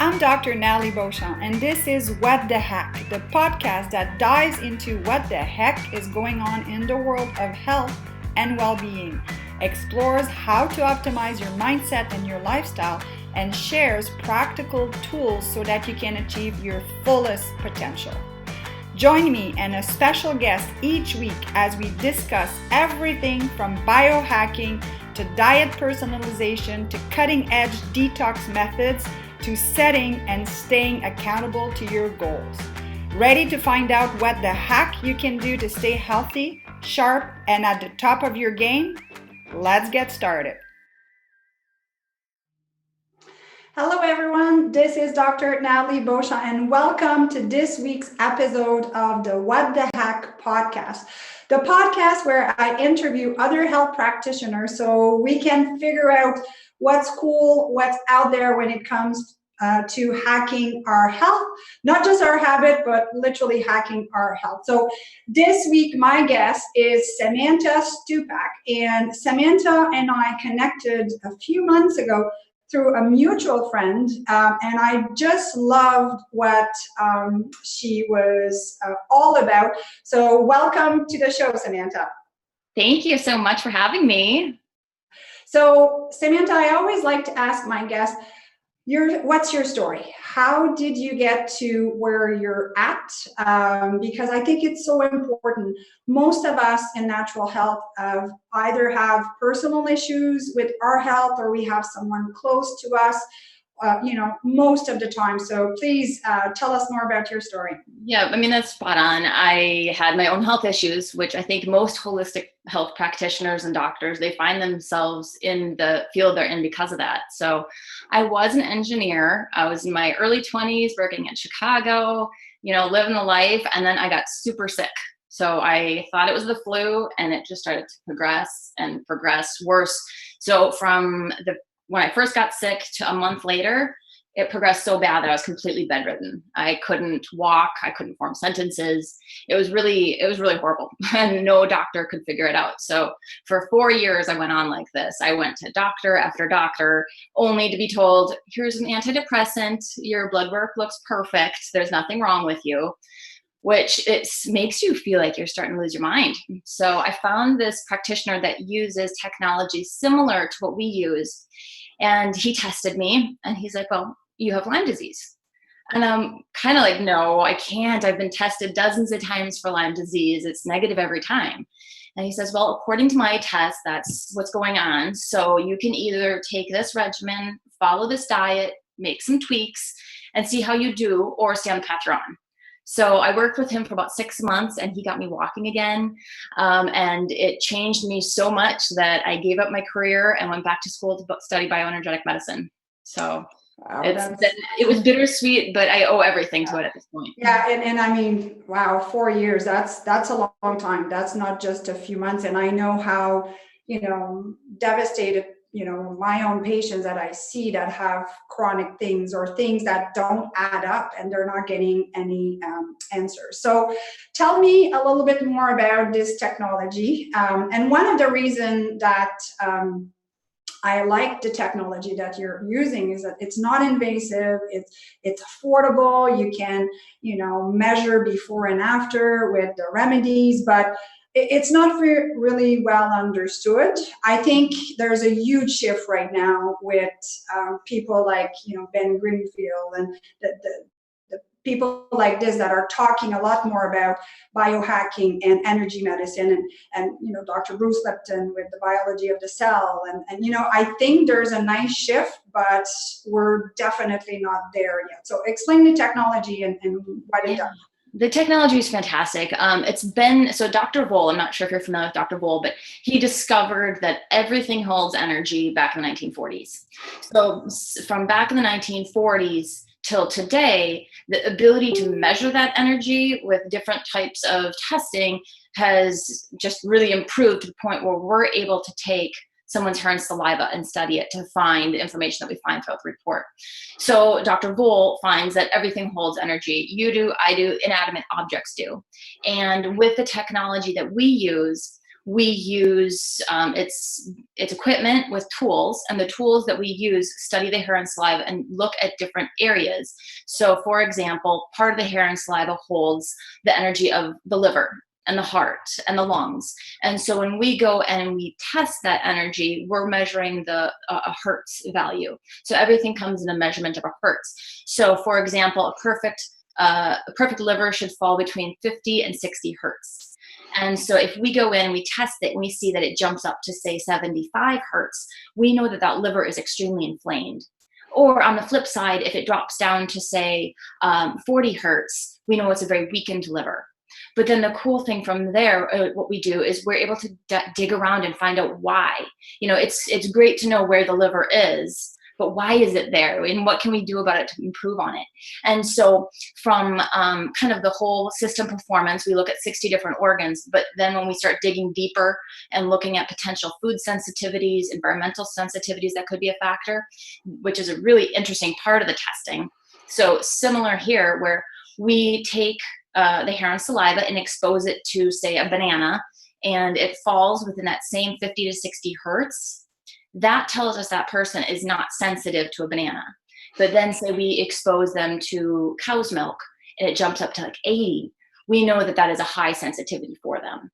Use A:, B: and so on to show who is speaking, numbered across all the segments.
A: I'm Dr. Natalie Beauchamp, and this is What the Heck, the podcast that dives into what the heck is going on in the world of health and well-being, explores how to optimize your mindset and your lifestyle, and shares practical tools so that you can achieve your fullest potential. Join me and a special guest each week as we discuss everything from biohacking to diet personalization to cutting-edge detox methods to setting and staying accountable to your goals. Ready to find out what the heck you can do to stay healthy, sharp, and at the top of your game? Let's get started. Hello everyone, this is Dr. Natalie Beauchamp and welcome to this week's episode of the What the Heck podcast. The podcast where I interview other health practitioners so we can figure out what's cool, what's out there when it comes to hacking our health, not just our habit, but literally hacking our health. So this week, my guest is Samantha Stupak, and Samantha and I connected a few months ago through a mutual friend, and I just loved what she was all about. So welcome to the show, Samantha.
B: Thank you so much for having me.
A: So Samantha, I always like to ask my guests, what's your story? How did you get to where you're at? Because I think it's so important. Most of us in natural health either have personal issues with our health or we have someone close to us, most of the time. So please tell us more about your story.
B: Yeah, I mean, that's spot on. I had my own health issues, which I think most holistic health practitioners and doctors, they find themselves in the field they're in because of that. So I was an engineer. I was in my early 20s working in Chicago, living the life. And then I got super sick. So I thought it was the flu and it just started to progress and progress worse. So when I first got sick to a month later, it progressed so bad that I was completely bedridden. I couldn't walk. I couldn't form sentences. It was really horrible, and no doctor could figure it out. So for 4 years, I went on like this. I went to doctor after doctor, only to be told, here's an antidepressant. Your blood work looks perfect. There's nothing wrong with you, which it makes you feel like you're starting to lose your mind. So I found this practitioner that uses technology similar to what we use. And he tested me and he's like, well, you have Lyme disease. And I'm kind of like, no, I can't. I've been tested dozens of times for Lyme disease. It's negative every time. And he says, well, according to my test, that's what's going on. So you can either take this regimen, follow this diet, make some tweaks and see how you do, or stay on the path you're on. So I worked with him for about 6 months and he got me walking again. And it changed me so much that I gave up my career and went back to school to study bioenergetic medicine. So wow, it was bittersweet, but I owe everything to it at this point.
A: Yeah. And I mean, wow, 4 years, that's a long time. That's not just a few months. And I know how, devastated my own patients that I see that have chronic things or things that don't add up and they're not getting any answers. So tell me a little bit more about this technology. And one of the reasons that I like the technology that you're using is that it's not invasive, it's affordable, you can, measure before and after with the remedies, but it's not really well understood. I think there's a huge shift right now with people like, Ben Greenfield and the people like this that are talking a lot more about biohacking and energy medicine and Dr. Bruce Lipton with the biology of the cell. And I think there's a nice shift, but we're definitely not there yet. So explain the technology and what it does.
B: The technology is fantastic. So Dr. Vole, I'm not sure if you're familiar with Dr. Vole, but he discovered that everything holds energy back in the 1940s. So from back in the 1940s till today, the ability to measure that energy with different types of testing has just really improved to the point where we're able to take someone's hair and saliva and study it to find the information that we find throughout the report. So Dr. Vole finds that everything holds energy. You do, I do, inanimate objects do. And with the technology that we use, we use it's equipment with tools, and the tools that we use study the hair and saliva and look at different areas. So for example, part of the hair and saliva holds the energy of the liver and the heart and the lungs. And so when we go and we test that energy, we're measuring the a hertz value. So everything comes in a measurement of a hertz. So for example, a perfect liver should fall between 50 and 60 hertz. And so if we go in and we test it and we see that it jumps up to say 75 hertz, we know that that liver is extremely inflamed. Or on the flip side, if it drops down to say 40 hertz, we know it's a very weakened liver. But then the cool thing from there, what we do is we're able to dig around and find out why. It's great to know where the liver is, but why is it there? And what can we do about it to improve on it? And so from kind of the whole system performance, we look at 60 different organs, but then when we start digging deeper and looking at potential food sensitivities, environmental sensitivities that could be a factor, which is a really interesting part of the testing. So similar here, where we take the hair and saliva and expose it to, say, a banana, and it falls within that same 50 to 60 hertz, that tells us that person is not sensitive to a banana. But then say we expose them to cow's milk and it jumps up to like 80, we know that that is a high sensitivity for them.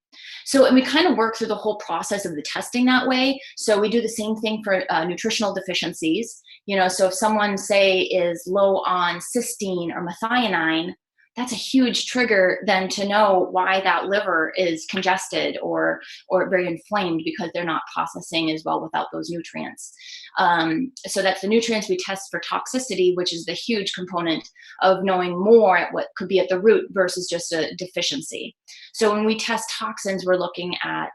B: So, and we kind of work through the whole process of the testing that way. So we do the same thing for nutritional deficiencies. So if someone, say, is low on cysteine or methionine, that's a huge trigger then to know why that liver is congested or very inflamed, because they're not processing as well without those nutrients. So that's the nutrients we test for toxicity, which is the huge component of knowing more at what could be at the root versus just a deficiency. So when we test toxins, we're looking at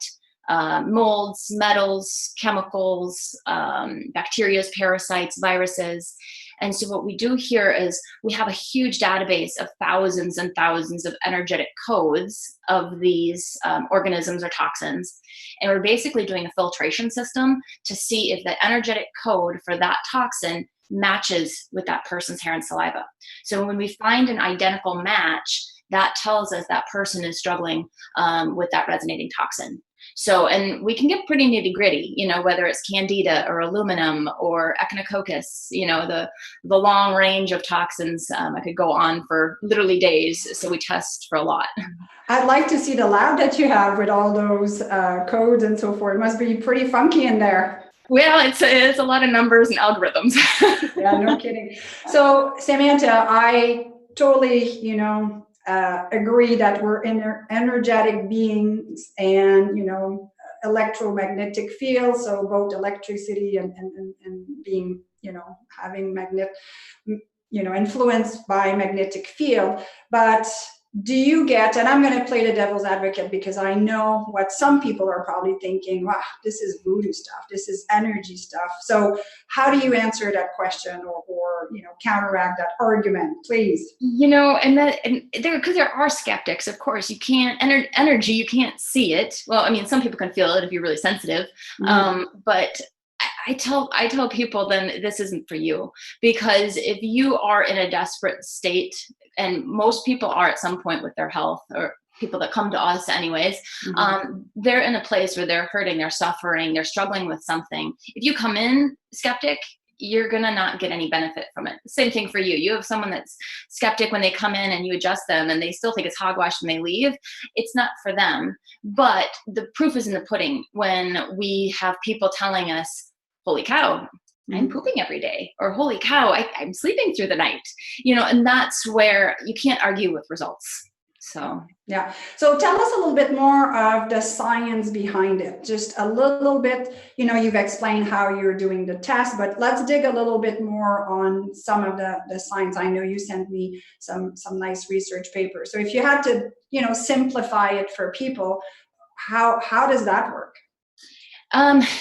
B: molds, metals, chemicals, bacteria, parasites, viruses. And so what we do here is we have a huge database of thousands and thousands of energetic codes of these organisms or toxins. And we're basically doing a filtration system to see if the energetic code for that toxin matches with that person's hair and saliva. So when we find an identical match, that tells us that person is struggling with that resonating toxin. So, and we can get pretty nitty gritty, whether it's candida or aluminum or echinococcus, the long range of toxins. I could go on for literally days. So we test for a lot.
A: I'd like to see the lab that you have with all those codes and so forth. It must be pretty funky in there.
B: Well, it's a lot of numbers and algorithms.
A: Yeah, no kidding. So Samantha, I totally, agree that we're energetic beings, and electromagnetic fields, so both electricity and being having influenced by magnetic field. But do you get, and I'm going to play the devil's advocate because I know what some people are probably thinking, wow, this is voodoo stuff, this is energy stuff. So how do you answer that question or counteract that argument, please?
B: Because there are skeptics, of course. You can't, energy, you can't see it. Well, I mean, some people can feel it if you're really sensitive. But I tell people, then this isn't for you, because if you are in a desperate state, and most people are at some point with their health, or people that come to us anyways, they're in a place where they're hurting, they're suffering, they're struggling with something. If you come in skeptic, you're going to not get any benefit from it. Same thing for you. You have someone that's skeptic when they come in and you adjust them and they still think it's hogwash when they leave. It's not for them. But the proof is in the pudding when we have people telling us, holy cow, I'm pooping every day, or holy cow, I'm sleeping through the night, and that's where you can't argue with results. So,
A: yeah. So tell us a little bit more of the science behind it. Just a little bit, you've explained how you're doing the test, but let's dig a little bit more on some of the science. I know you sent me some nice research papers. So if you had to, simplify it for people, how does that work?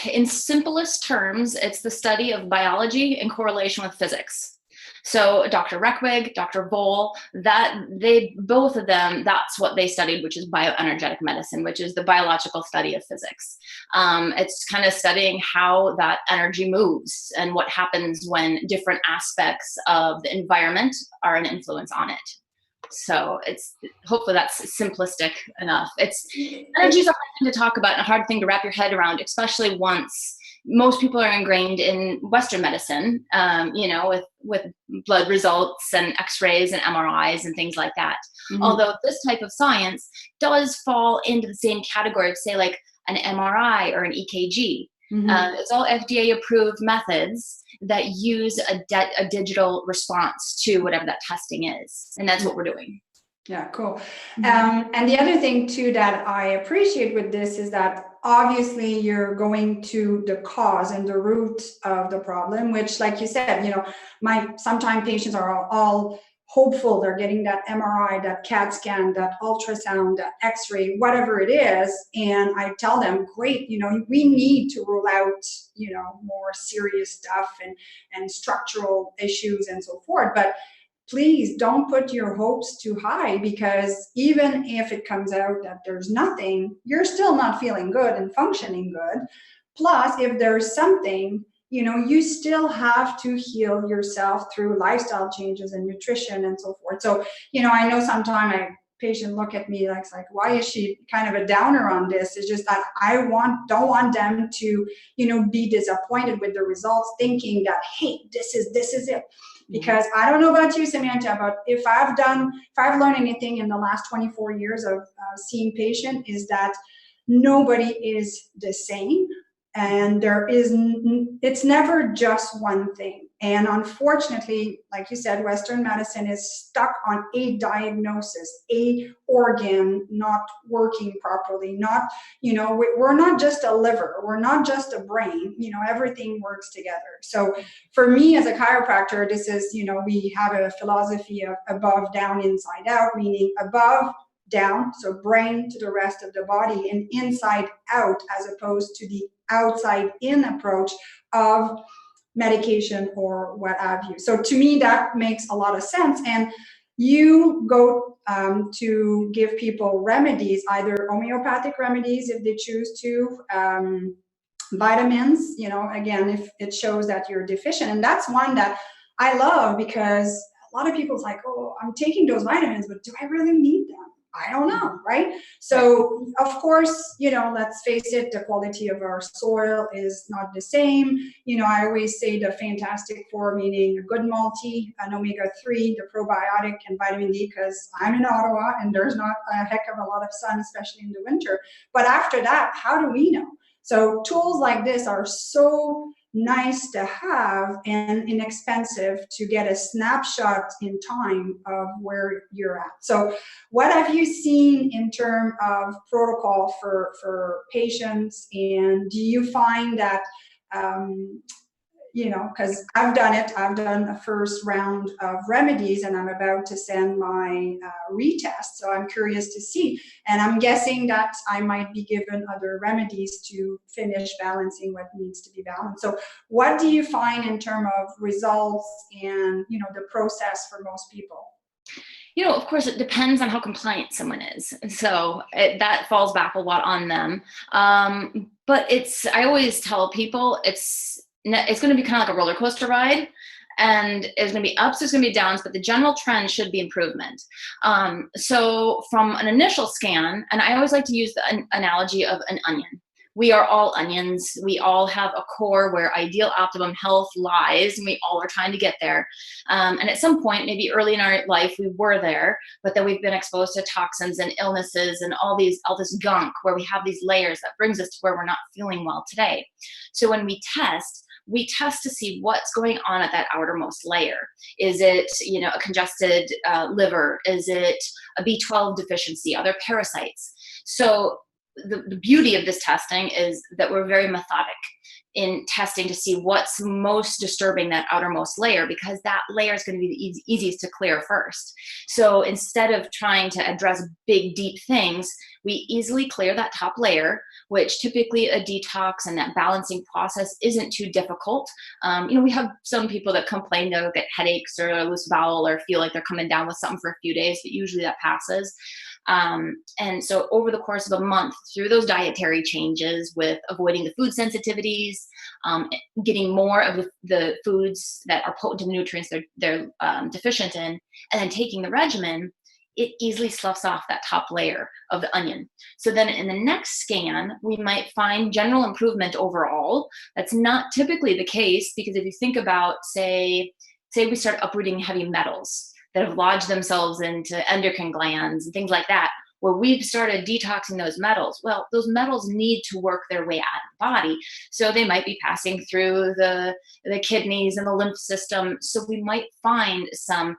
B: In simplest terms, it's the study of biology in correlation with physics. So Dr. Reckwig, Dr. Voll, both of them, that's what they studied, which is bioenergetic medicine, which is the biological study of physics. It's kind of studying how that energy moves and what happens when different aspects of the environment are an influence on it. So it's hopefully that's simplistic enough. Energy is a hard thing to talk about and a hard thing to wrap your head around, especially once most people are ingrained in Western medicine, with blood results and X-rays and MRIs and things like that. Mm-hmm. Although this type of science does fall into the same category of, say, like an MRI or an EKG. Mm-hmm. It's all FDA approved methods that use a digital response to whatever that testing is. And that's what we're doing.
A: Yeah, cool. And the other thing too that I appreciate with this is that obviously you're going to the cause and the root of the problem, which, like you said, sometimes patients are all hopeful they're getting that MRI, that CAT scan, that ultrasound, that X-ray, whatever it is. And I tell them, great, we need to rule out, more serious stuff and structural issues and so forth. But please don't put your hopes too high, because even if it comes out that there's nothing, you're still not feeling good and functioning good. Plus, if there's something, you still have to heal yourself through lifestyle changes and nutrition and so forth. So, I know sometimes a patient look at me like, why is she kind of a downer on this? It's just that I don't want them to, be disappointed with the results, thinking that, hey, this is it. Because I don't know about you, Samantha, but if I've learned anything in the last 24 years of seeing patient, is that nobody is the same. And it's never just one thing. And unfortunately, like you said, Western medicine is stuck on a diagnosis, a organ not working properly, we're not just a liver, we're not just a brain, everything works together. So for me as a chiropractor, this is, we have a philosophy of above, down, inside out, meaning above, down, so brain to the rest of the body, and inside out, as opposed to the outside in approach of medication or what have you. So to me, that makes a lot of sense. And you go to give people remedies, either homeopathic remedies if they choose to, vitamins, again, if it shows that you're deficient. And that's one that I love, because a lot of people's like, oh, I'm taking those vitamins, but do I really need them? I don't know, right? So, of course, let's face it, the quality of our soil is not the same. I always say the Fantastic Four, meaning a good multi, an omega-3, the probiotic, and vitamin D, because I'm in Ottawa and there's not a heck of a lot of sun, especially in the winter. But after that, how do we know? So tools like this are so nice to have and inexpensive to get a snapshot in time of where you're at. So what have you seen in terms of protocol for patients? And do you find that, because I've done it, I've done a first round of remedies and I'm about to send my retest. So I'm curious to see. And I'm guessing that I might be given other remedies to finish balancing what needs to be balanced. So what do you find in terms of results and, the process for most people?
B: Of course, it depends on how compliant someone is. So that falls back a lot on them. But I always tell people it's going to be kind of like a roller coaster ride, and there's going to be ups, there's going to be downs, but the general trend should be improvement. So from an initial scan, and I always like to use the analogy of an onion. We are all onions. We all have a core where ideal optimum health lies, and we all are trying to get there. And at some point, maybe early in our life, we were there, but then we've been exposed to toxins and illnesses and all this gunk where we have these layers that brings us to where we're not feeling well today. So when we test to see what's going on at that outermost layer. Is it, a congested liver? Is it a B12 deficiency, other parasites? So the beauty of this testing is that we're very methodic in testing to see what's most disturbing that outermost layer, because that layer is going to be the easiest to clear first. So instead of trying to address big, deep things, we easily clear that top layer, which typically a detox and that balancing process isn't too difficult. We have some people that complain they'll get headaches or a loose bowel or feel like they're coming down with something for a few days, but usually that passes. And so over the course of a month, through those dietary changes with avoiding the food sensitivities, getting more of the foods that are potent in nutrients they're deficient in, and then taking the regimen, it easily sloughs off that top layer of the onion. So then in the next scan, we might find general improvement overall. That's not typically the case, because if you think about, say we start uprooting heavy metals that have lodged themselves into endocrine glands and things like that, where we've started detoxing those metals. Well, those metals need to work their way out of the body. So they might be passing through the kidneys and the lymph system. So we might find some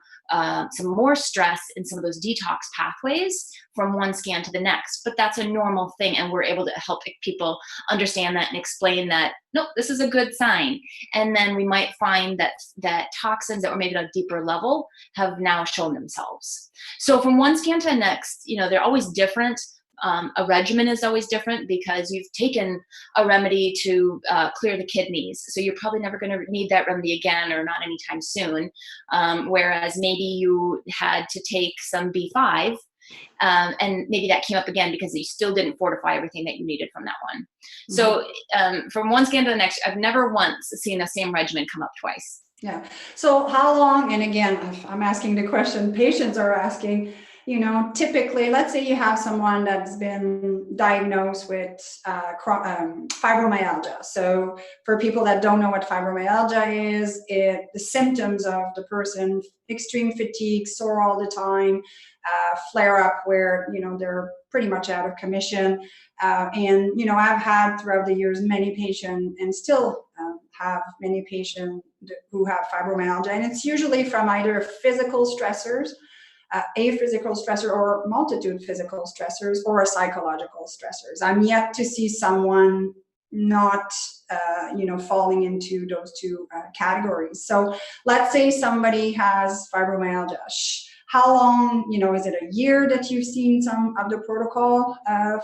B: more stress in some of those detox pathways from one scan to the next. But that's a normal thing. And we're able to help people understand that and explain that, nope, this is a good sign. And then we might find that toxins that were maybe at a deeper level have now shown themselves. So from one scan to the next, they're always different. A regimen is always different because you've taken a remedy to clear the kidneys. So you're probably never going to need that remedy again, or not anytime soon. Whereas maybe you had to take some B5, and maybe that came up again because you still didn't fortify everything that you needed from that one. Mm-hmm. So from one scan to the next, I've never once seen the same regimen come up twice.
A: Yeah. So how long, and again, I'm asking the question patients are asking, typically, let's say you have someone that's been diagnosed with fibromyalgia. So for people that don't know what fibromyalgia is, the symptoms of the person: extreme fatigue, sore all the time, flare up where, they're pretty much out of commission. And, I've had throughout the years many patients, and still have many patients who have fibromyalgia. And it's usually from either physical stressors, a physical stressor, or multitude physical stressors, or a psychological stressors. I'm yet to see someone not, falling into those two categories. So let's say somebody has fibromyalgia. How long, is it a year that you've seen some of the protocol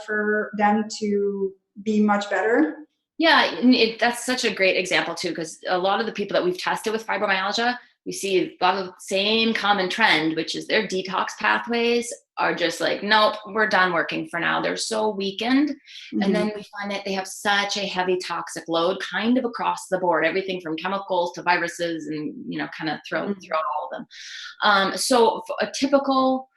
A: for them to be much better?
B: Yeah, that's such a great example too, because a lot of the people that we've tested with fibromyalgia, we see a lot of the same common trend, which is their detox pathways are just like, nope, we're done working for now. They're so weakened. Mm-hmm. And then we find that they have such a heavy toxic load kind of across the board, everything from chemicals to viruses, and, kind of throw all of them. So a typical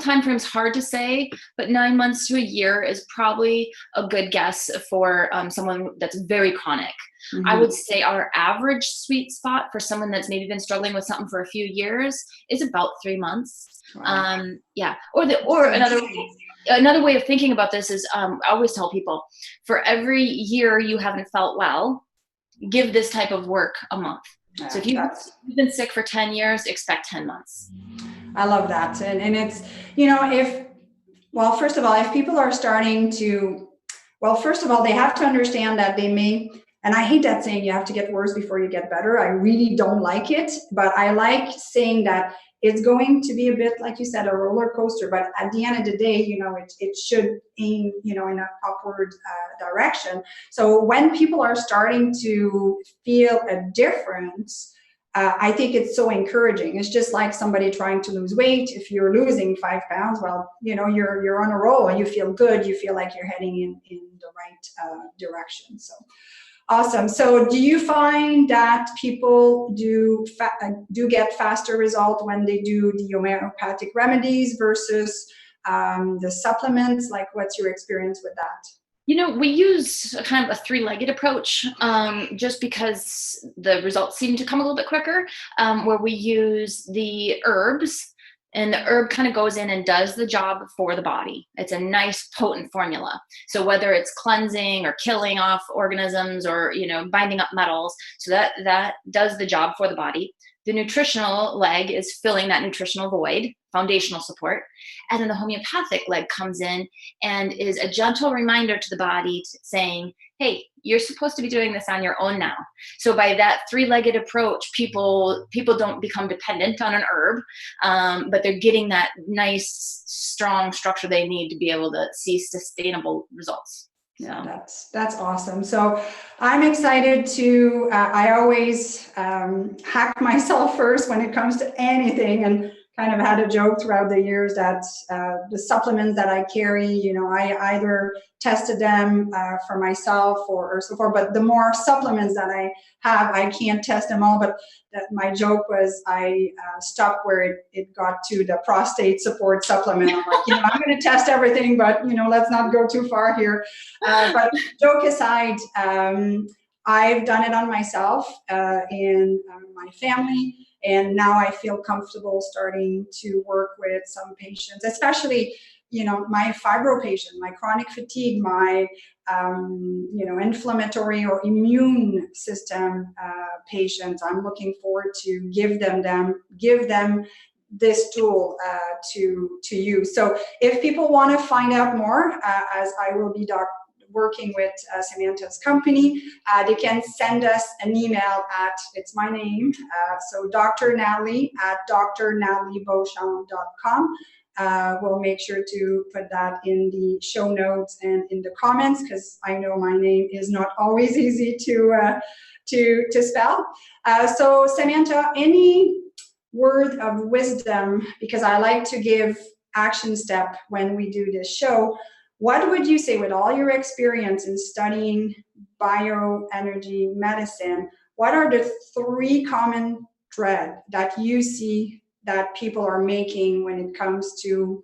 B: time frame is hard to say, but 9 months to a year is probably a good guess for someone that's very chronic. Mm-hmm. I would say our average sweet spot for someone that's maybe been struggling with something for a few years is about 3 months. Wow. Or another way of thinking about this is, I always tell people, for every year you haven't felt well, give this type of work a month. Yeah, so if you've been sick for 10 years, expect 10 months.
A: I love that. And it's, first of all, if people are starting to, first of all, they have to understand that they may, and I hate that saying you have to get worse before you get better. I really don't like it, but I like saying that it's going to be a bit, like you said, a roller coaster, but at the end of the day, it should aim, in an upward direction. So when people are starting to feel a difference, I think it's so encouraging. It's just like somebody trying to lose weight. If you're losing 5 pounds, you're on a roll and you feel good. You feel like you're heading in the right direction. So awesome. So do you find that people do get faster result when they do the homeopathic remedies versus the supplements? Like, what's your experience with that?
B: We use kind of a 3-legged approach, just because the results seem to come a little bit quicker, where we use the herbs, and the herb kind of goes in and does the job for the body. It's a nice potent formula. So whether it's cleansing or killing off organisms or, binding up metals, so that does the job for the body. The nutritional leg is filling that nutritional void, foundational support. And then the homeopathic leg comes in and is a gentle reminder to the body saying, hey, you're supposed to be doing this on your own now. So by that 3-legged approach, people don't become dependent on an herb, but they're getting that nice, strong structure they need to be able to see sustainable results.
A: Yeah, that's awesome. So I'm excited to, I always hack myself first when it comes to anything. And kind of had a joke throughout the years that the supplements that I carry, I either tested them for myself or so forth, but the more supplements that I have, I can't test them all. But my joke was I stopped where it got to the prostate support supplement. I'm like, I'm going to test everything, but, let's not go too far here. But joke aside, I've done it on myself and my family. And now I feel comfortable starting to work with some patients, especially, my fibro patient, my chronic fatigue, my, inflammatory or immune system patients. I'm looking forward to give them this tool to use. So if people want to find out more, as I will be working with Samantha's company, they can send us an email at, it's my name, so Dr. Natalie at drnataliebeauchamp.com. We'll make sure to put that in the show notes and in the comments, because I know my name is not always easy to spell. So Samantha, any word of wisdom, because I like to give action step when we do this show. What would you say, with all your experience in studying bioenergy medicine, what are the 3 common threads that you see that people are making when it comes to,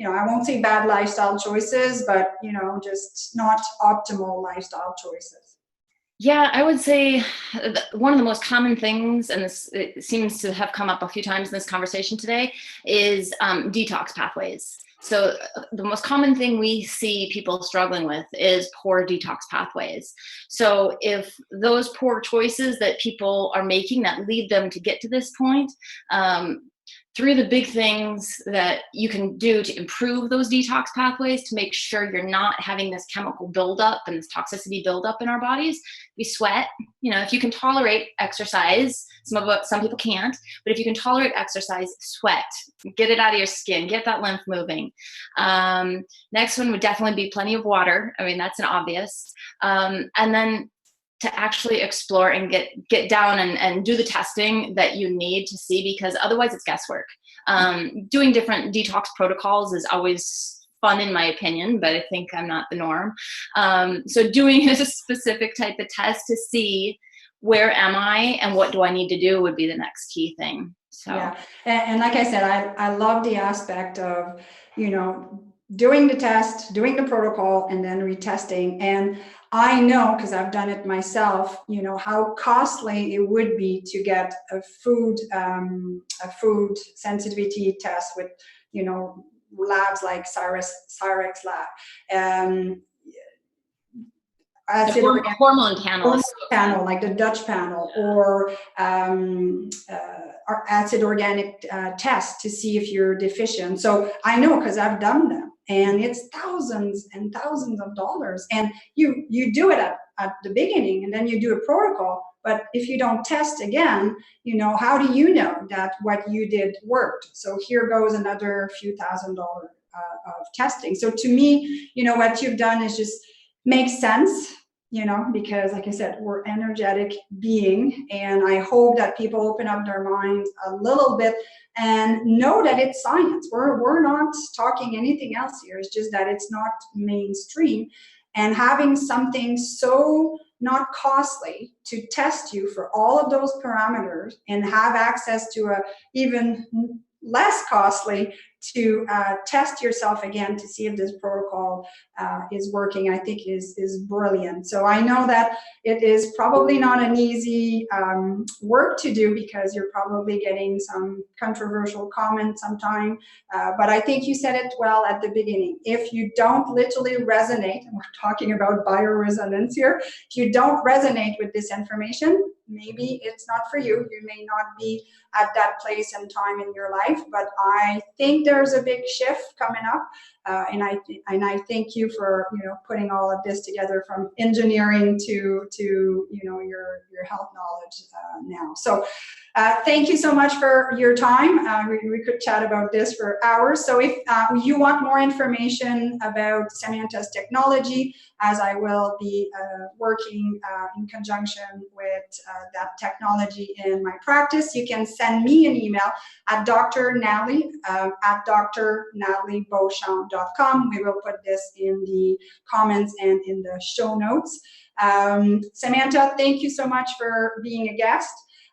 A: I won't say bad lifestyle choices, but, just not optimal lifestyle choices?
B: Yeah, I would say one of the most common things, and it seems to have come up a few times in this conversation today, is detox pathways. So the most common thing we see people struggling with is poor detox pathways. So if those poor choices that people are making that lead them to get to this point, 3 of the big things that you can do to improve those detox pathways to make sure you're not having this chemical buildup and this toxicity buildup in our bodies. We sweat. If you can tolerate exercise, some people can't, but if you can tolerate exercise, sweat, get it out of your skin, get that lymph moving. Next one would definitely be plenty of water. I mean, that's an obvious. And then to actually explore and get down and do the testing that you need to see, because otherwise it's guesswork. Doing different detox protocols is always fun in my opinion, but I think I'm not the norm. So doing a specific type of test to see where am I and what do I need to do would be the next key thing. So
A: yeah, and like I said, I love the aspect of, doing the test, doing the protocol, and then retesting. And I know, because I've done it myself, how costly it would be to get a food sensitivity test with, labs like Cyrex Lab.
B: Hormone
A: panel, like the Dutch panel, or acid organic test to see if you're deficient. So I know, because I've done them, and it's thousands and thousands of dollars. And you do it at the beginning, and then you do a protocol. But if you don't test again, how do you know that what you did worked? So here goes another few $1,000s of testing. So to me, what you've done is just makes sense, because like I said, we're energetic being, and I hope that people open up their minds a little bit and know that it's science. We're not talking anything else here. It's just that it's not mainstream, and having something so not costly to test you for all of those parameters and have access to a even less costly to test yourself again to see if this protocol is working, I think is brilliant. So I know that it is probably not an easy work to do, because you're probably getting some controversial comments sometime, but I think you said it well at the beginning. If you don't literally resonate, and we're talking about bioresonance here, if you don't resonate with this information, maybe it's not for you. You may not be at that place and time in your life, but I think there's a big shift coming up And I thank you for, putting all of this together, from engineering to your health knowledge now. So thank you so much for your time. We could chat about this for hours. So if you want more information about Samantha's technology, as I will be working in conjunction with that technology in my practice, you can send me an email at Dr. Natalie at drnataliebeauchamp.com. We will put this in the comments and in the show notes. Samantha, thank you so much for being a guest.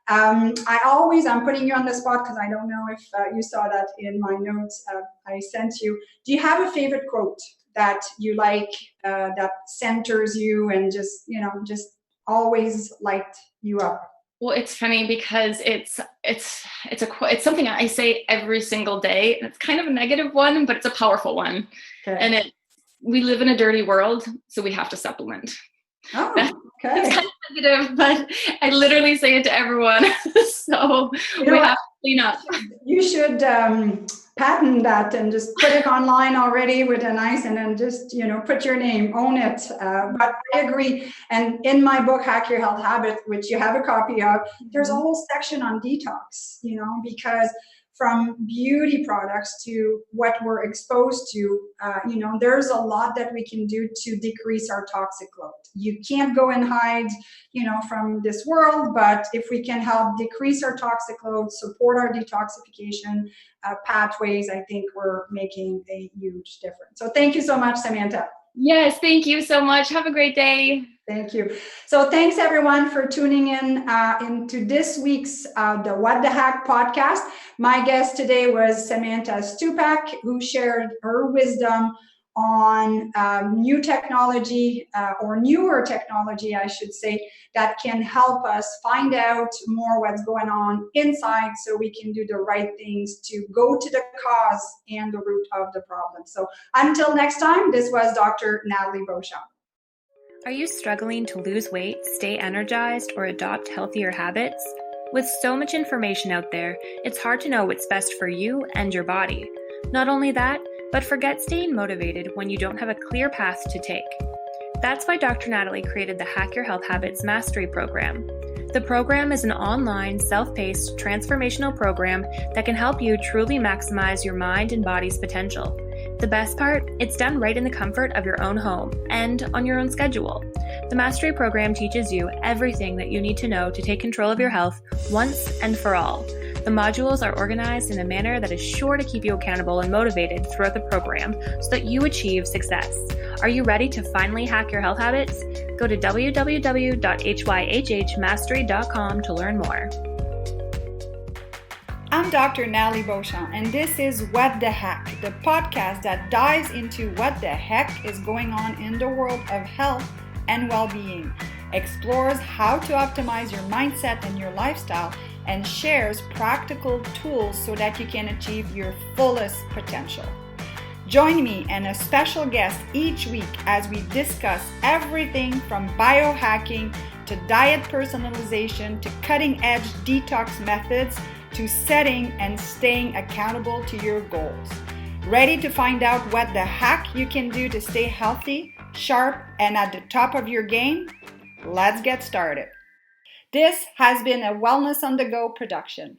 A: I'm putting you on the spot because I don't know if you saw that in my notes I sent you. Do you have a favorite quote that you like, that centers you and just always light you up?
B: Well, it's funny because it's something I say every single day, and it's kind of a negative one, but it's a powerful one. Okay. And we live in a dirty world, so we have to supplement.
A: Oh, okay.
B: It's kind of negative, but I literally say it to everyone. So we have to clean up.
A: You should patent that and just put it online already with a nice, and then just, put your name, own it. But I agree. And in my book, Hack Your Health Habit, which you have a copy of, there's a whole section on detox, because from beauty products to what we're exposed to, there's a lot that we can do to decrease our toxic load. You can't go and hide, from this world, but if we can help decrease our toxic load, support our detoxification pathways, I think we're making a huge difference. So thank you so much, Samantha.
B: Yes, thank you so much. Have a great day.
A: Thank you. So thanks everyone for tuning in into this week's the What the Hack podcast. My guest today was Samantha Stupak, who shared her wisdom on new technology or newer technology, I should say, that can help us find out more what's going on inside so we can do the right things to go to the cause and the root of the problem. So until next time, this was Dr. Natalie Beauchamp.
C: Are you struggling to lose weight, stay energized, or adopt healthier habits? With so much information out there, it's hard to know what's best for you and your body. Not only that, but forget staying motivated when you don't have a clear path to take. That's why Dr. Natalie created the Hack Your Health Habits Mastery Program. The program is an online, self-paced, transformational program that can help you truly maximize your mind and body's potential. The best part, it's done right in the comfort of your own home and on your own schedule. The Mastery Program teaches you everything that you need to know to take control of your health once and for all. The modules are organized in a manner that is sure to keep you accountable and motivated throughout the program so that you achieve success. Are you ready to finally hack your health habits? Go to www.hyhhmastery.com to learn more.
A: I'm Dr. Natalie Beauchamp, and this is What the Hack, the podcast that dives into what the heck is going on in the world of health and well-being, explores how to optimize your mindset and your lifestyle, and shares practical tools so that you can achieve your fullest potential. Join me and a special guest each week as we discuss everything from biohacking to diet personalization to cutting-edge detox methods to setting and staying accountable to your goals. Ready to find out what the hack you can do to stay healthy, sharp, and at the top of your game? Let's get started. This has been a Wellness on the Go production.